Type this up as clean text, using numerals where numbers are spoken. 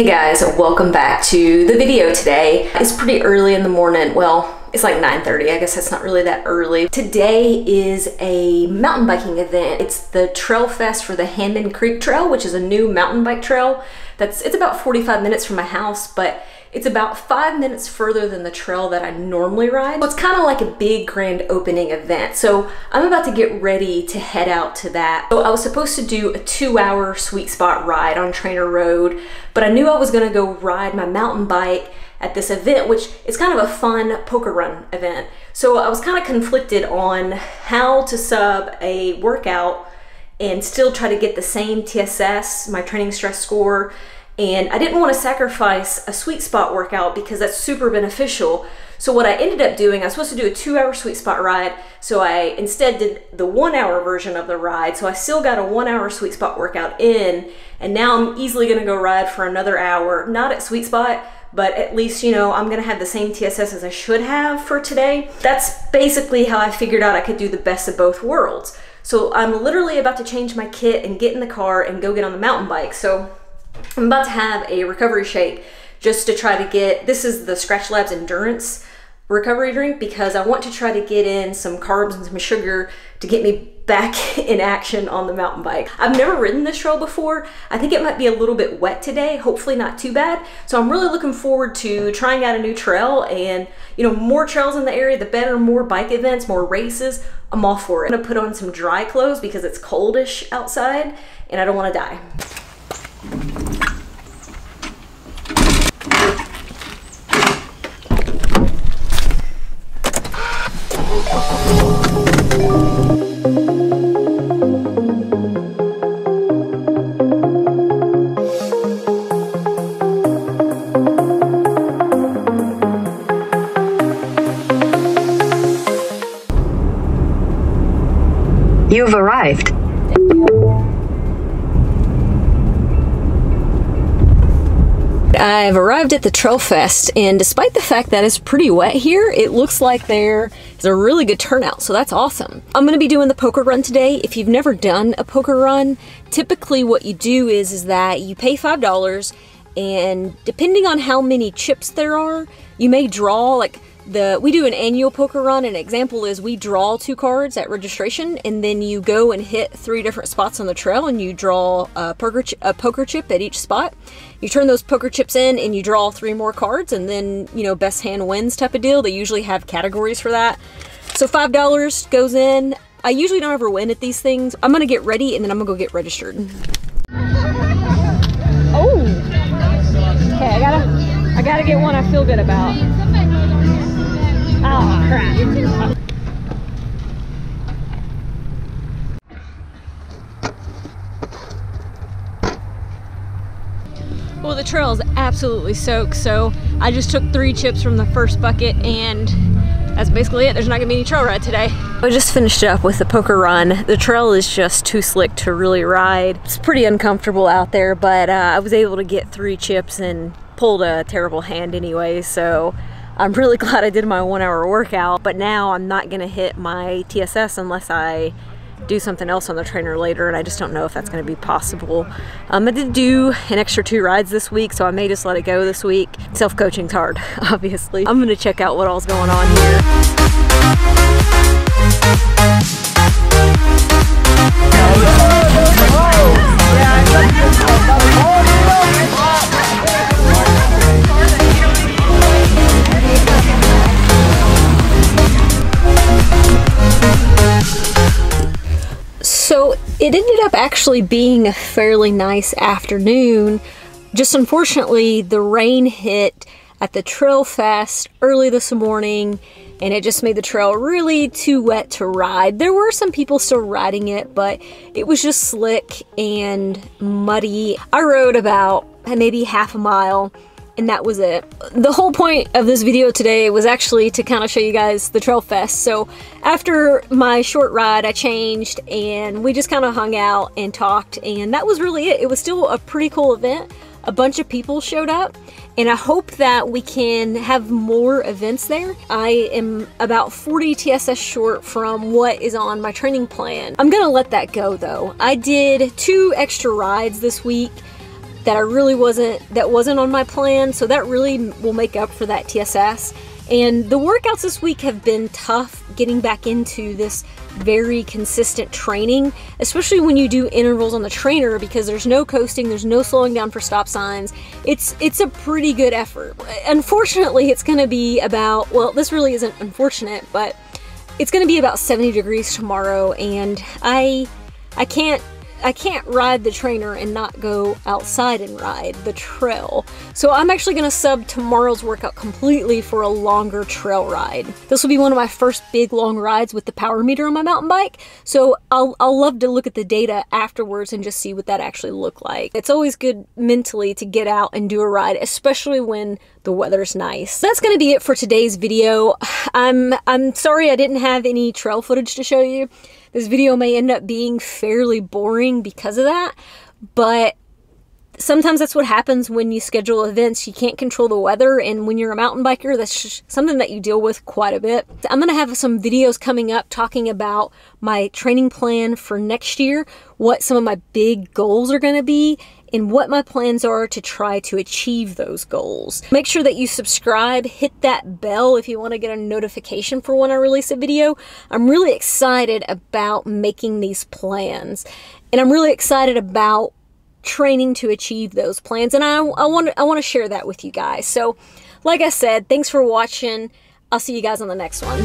Hey guys, welcome back to the video today. It's pretty early in the morning. Well, it's like 9:30. I guess that's not really that early. Today is a mountain biking event. It's the Trail Fest for the Hamden Creek Trail, which is a new mountain bike trail. It's about 45 minutes from my house, but it's about 5 minutes further than the trail that I normally ride. So it's kind of like a big grand opening event. So I'm about to get ready to head out to that. So I was supposed to do a 2-hour sweet spot ride on TrainerRoad, but I knew I was gonna go ride my mountain bike at this event, which is kind of a fun poker run event. So I was kind of conflicted on how to sub a workout and still try to get the same TSS, my training stress score. And I didn't want to sacrifice a sweet spot workout because that's super beneficial. So what I ended up doing, I was supposed to do a 2-hour sweet spot ride. So I instead did the 1-hour version of the ride. So I still got a 1-hour sweet spot workout in. And now I'm easily going to go ride for another hour, not at sweet spot, but at least, you know, I'm gonna have the same TSS as I should have for today. That's basically how I figured out I could do the best of both worlds. So I'm literally about to change my kit and get in the car and go get on the mountain bike. So I'm about to have a recovery shake just to try to get, this is the Scratch Labs Endurance recovery drink, because I want to try to get in some carbs and some sugar to get me back in action on the mountain bike. I've never ridden this trail before. I think it might be a little bit wet today, hopefully not too bad. So I'm really looking forward to trying out a new trail, and you know, more trails in the area, the better. More bike events, more races, I'm all for it. I'm gonna put on some dry clothes because it's coldish outside and I don't wanna die. You've arrived. I've arrived at the Trail Fest, and despite the fact that it's pretty wet here, it looks like there is a really good turnout, so that's awesome. I'm gonna be doing the poker run today. If you've never done a poker run, typically what you do is that you pay $5, and depending on how many chips there are, you may draw, like, we do an annual poker run. An example is we draw 2 cards at registration, and then you go and hit 3 different spots on the trail, and you draw a poker chip at each spot. You turn those poker chips in and you draw 3 more cards, and then, you know, best hand wins type of deal. They usually have categories for that. So $5 goes in. I usually don't ever win at these things. I'm gonna get ready and then I'm gonna go get registered. Oh, okay, I gotta get one I feel good about. Oh, crap. Well, the trail is absolutely soaked, so I just took 3 chips from the first bucket, and that's basically it. There's not gonna be any trail ride today. I just finished up with the poker run. The trail is just too slick to really ride. It's pretty uncomfortable out there, but I was able to get 3 chips and pulled a terrible hand anyway, so I'm really glad I did my 1-hour workout. But now I'm not gonna hit my TSS unless I do something else on the trainer later, and I just don't know if that's going to be possible. I did do an extra 2 rides this week, so I may just let it go this week. Self-coaching's hard, obviously. I'm going to check out what all's going on here. So it ended up actually being a fairly nice afternoon. Just unfortunately, the rain hit at the Trail Fest early this morning, and it just made the trail really too wet to ride. There were some people still riding it, but it was just slick and muddy. I rode about maybe half a mile, and that was it. The whole point of this video today was actually to kind of show you guys the Trail Fest. So after my short ride, I changed and we just kind of hung out and talked, and that was really it. It was still a pretty cool event. A bunch of people showed up, and I hope that we can have more events there. I am about 40 TSS short from what is on my training plan. I'm gonna let that go though. I did 2 extra rides this week. that wasn't on my plan, so that really will make up for that TSS. And the workouts this week have been tough getting back into this very consistent training, especially when you do intervals on the trainer, because there's no coasting, there's no slowing down for stop signs. It's a pretty good effort. Unfortunately, it's gonna be about, well, this really isn't unfortunate, but it's gonna be about 70 degrees tomorrow, and I can't ride the trainer and not go outside and ride the trail. So I'm actually gonna sub tomorrow's workout completely for a longer trail ride. This will be one of my first big long rides with the power meter on my mountain bike. So I'll love to look at the data afterwards and just see what that actually looked like. It's always good mentally to get out and do a ride, especially when the weather's nice. That's gonna be it for today's video. I'm sorry I didn't have any trail footage to show you. This video may end up being fairly boring because of that, but sometimes that's what happens when you schedule events. You can't control the weather, and when you're a mountain biker, that's just something that you deal with quite a bit. I'm gonna have some videos coming up talking about my training plan for next year, what some of my big goals are gonna be, and what my plans are to try to achieve those goals. Make sure that you subscribe, hit that bell if you want to get a notification for when I release a video. I'm really excited about making these plans, and I'm really excited about training to achieve those plans, and I want to share that with you guys. So like I said, thanks for watching. I'll see you guys on the next one.